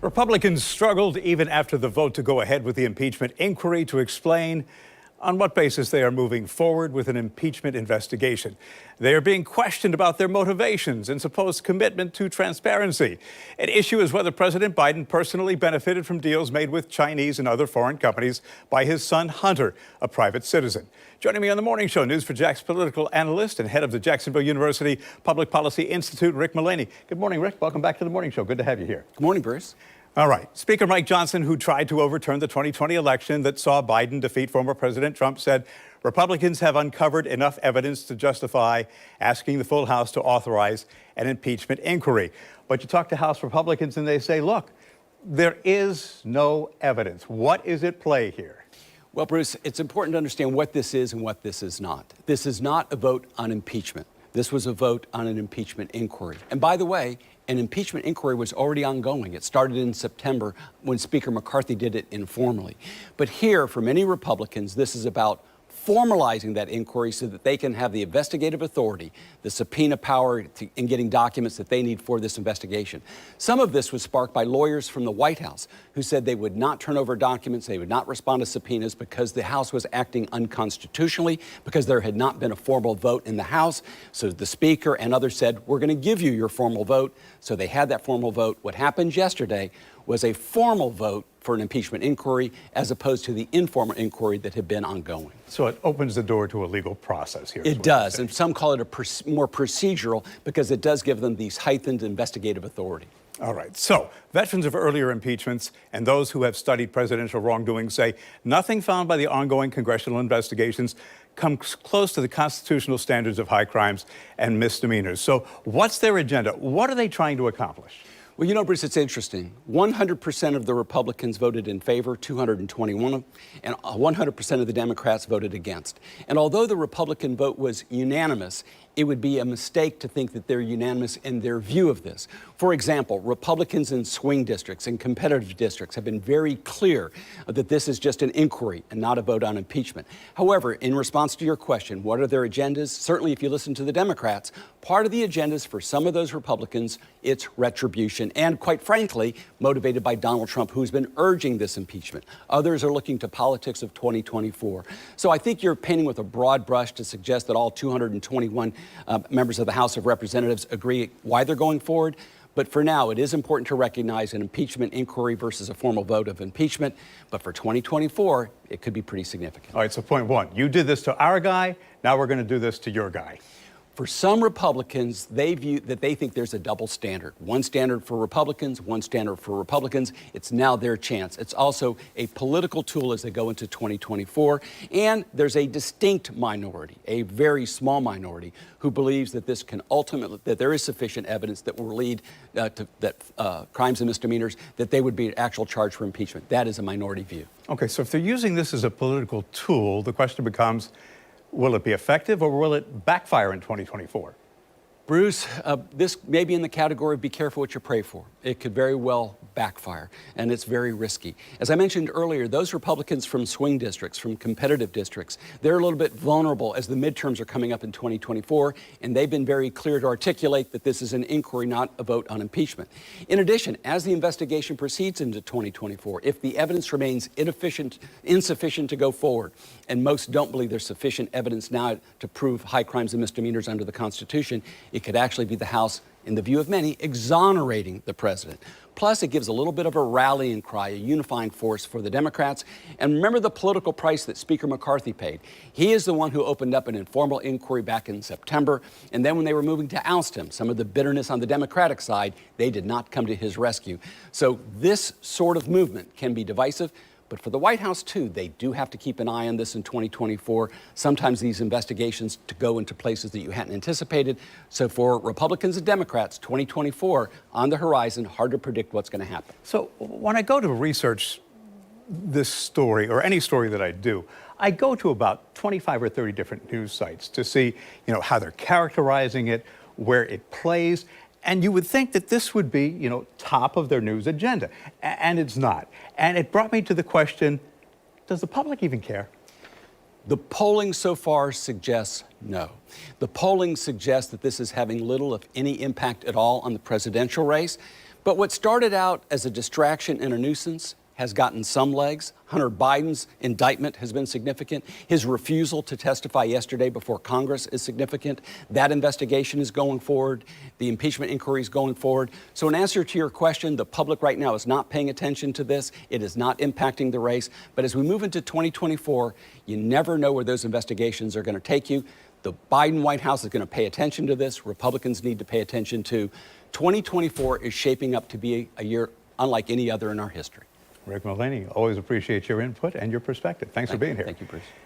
Republicans struggled even after the vote to go ahead with the impeachment inquiry to explain on what basis they are moving forward with an impeachment investigation. They are being questioned about their motivations and supposed commitment to transparency. An issue is whether President Biden personally benefited from deals made with Chinese and other foreign companies by his son Hunter, a private citizen. Joining me on the Morning Show, News4Jack's political analyst and head of the Jacksonville University Public Policy Institute, Rick Mullaney. Good morning, Rick. Welcome back to the Morning Show. Good to have you here. Good morning, Bruce. All right. Speaker Mike Johnson, who tried to overturn the 2020 election that saw Biden defeat former President Trump, said Republicans have uncovered enough evidence to justify asking the full House to authorize an impeachment inquiry. But you talk to House Republicans and they say, look, there is no evidence. What is at play here? Well, Bruce, it's important to understand what this is and what this is not. This is not a vote on impeachment. This was a vote on an impeachment inquiry. And by the way, an impeachment inquiry was already ongoing. It started in September when Speaker McCarthy did it informally. But here, for many Republicans, this is about formalizing that inquiry so that they can have the investigative authority, the subpoena power in getting documents that they need for this investigation. Some of this was sparked by lawyers from the White House who said they would not turn over documents, they would not respond to subpoenas because the House was acting unconstitutionally, because there had not been a formal vote in the House. So the Speaker and others said, we're going to give you your formal vote. So they had that formal vote. What happened yesterday was a formal vote for an impeachment inquiry as opposed to the informal inquiry that had been ongoing. So it opens the door to a legal process here. It does, and some call it a more procedural because it does give them these heightened investigative authority. All right. So veterans of earlier impeachments and those who have studied presidential wrongdoing say nothing found by the ongoing congressional investigations comes close to the constitutional standards of high crimes and misdemeanors. So what's their agenda? What are they trying to accomplish? Well, you know, Bruce, it's interesting. 100% of the Republicans voted in favor, 221, and 100% of the Democrats voted against. And although the Republican vote was unanimous, it would be a mistake to think that they're unanimous in their view of this. For example, Republicans in swing districts and competitive districts have been very clear that this is just an inquiry and not a vote on impeachment. However, in response to your question, what are their agendas? Certainly, if you listen to the Democrats, part of the agendas for some of those Republicans, it's retribution and, quite frankly, motivated by Donald Trump, who's been urging this impeachment. Others are looking to politics of 2024. So I think you're painting with a broad brush to suggest that all 221 members of the House of Representatives agree why they're going forward. But for now, it is important to recognize an impeachment inquiry versus a formal vote of impeachment. But for 2024, it could be pretty significant. All right, so point one, you did this to our guy, now we're going to do this to your guy. For some Republicans, they think there's a double standard. One standard for Republicans, one standard for Republicans. It's now their chance. It's also a political tool as they go into 2024. And there's a distinct minority, a very small minority, who believes that this can ultimately, that there is sufficient evidence that will lead to crimes and misdemeanors, that they would be an actual charge for impeachment. That is a minority view. Okay, so if they're using this as a political tool, the question becomes, will it be effective or will it backfire in 2024? Bruce, this may be in the category of be careful what you pray for. It could very well backfire, and it's very risky. As I mentioned earlier, those Republicans from swing districts, from competitive districts, they're a little bit vulnerable as the midterms are coming up in 2024, and they've been very clear to articulate that this is an inquiry, not a vote on impeachment. In addition, as the investigation proceeds into 2024, if the evidence remains insufficient to go forward, and most don't believe there's sufficient evidence now to prove high crimes and misdemeanors under the Constitution, it could actually be the House, in the view of many, exonerating the president. Plus, it gives a little bit of a rallying cry, a unifying force for the Democrats. And remember the political price that Speaker McCarthy paid. He is the one who opened up an informal inquiry back in September. And then when they were moving to oust him, some of the bitterness on the Democratic side, they did not come to his rescue. So this sort of movement can be divisive. But for the White House, too, they do have to keep an eye on this in 2024. Sometimes these investigations to go into places that you hadn't anticipated. So for Republicans and Democrats, 2024 on the horizon, hard to predict what's going to happen. So when I go to research this story or any story that I do, I go to about 25 or 30 different news sites to see, how they're characterizing it, where it plays. And you would think that this would be, top of their news agenda. And it's not. And it brought me to the question, does the public even care? The polling so far suggests no. The polling suggests that this is having little, if any, impact at all on the presidential race. But what started out as a distraction and a nuisance has gotten some legs. Hunter Biden's indictment has been significant. His refusal to testify yesterday before Congress is significant. That investigation is going forward. The impeachment inquiry is going forward. So in answer to your question, the public right now is not paying attention to this. It is not impacting the race. But as we move into 2024, you never know where those investigations are going to take you. The Biden White House is going to pay attention to this. Republicans need to pay attention to. 2024 is shaping up to be a year unlike any other in our history. Rick Mullaney, always appreciate your input and your perspective. Thanks for being here. Thank you, Bruce.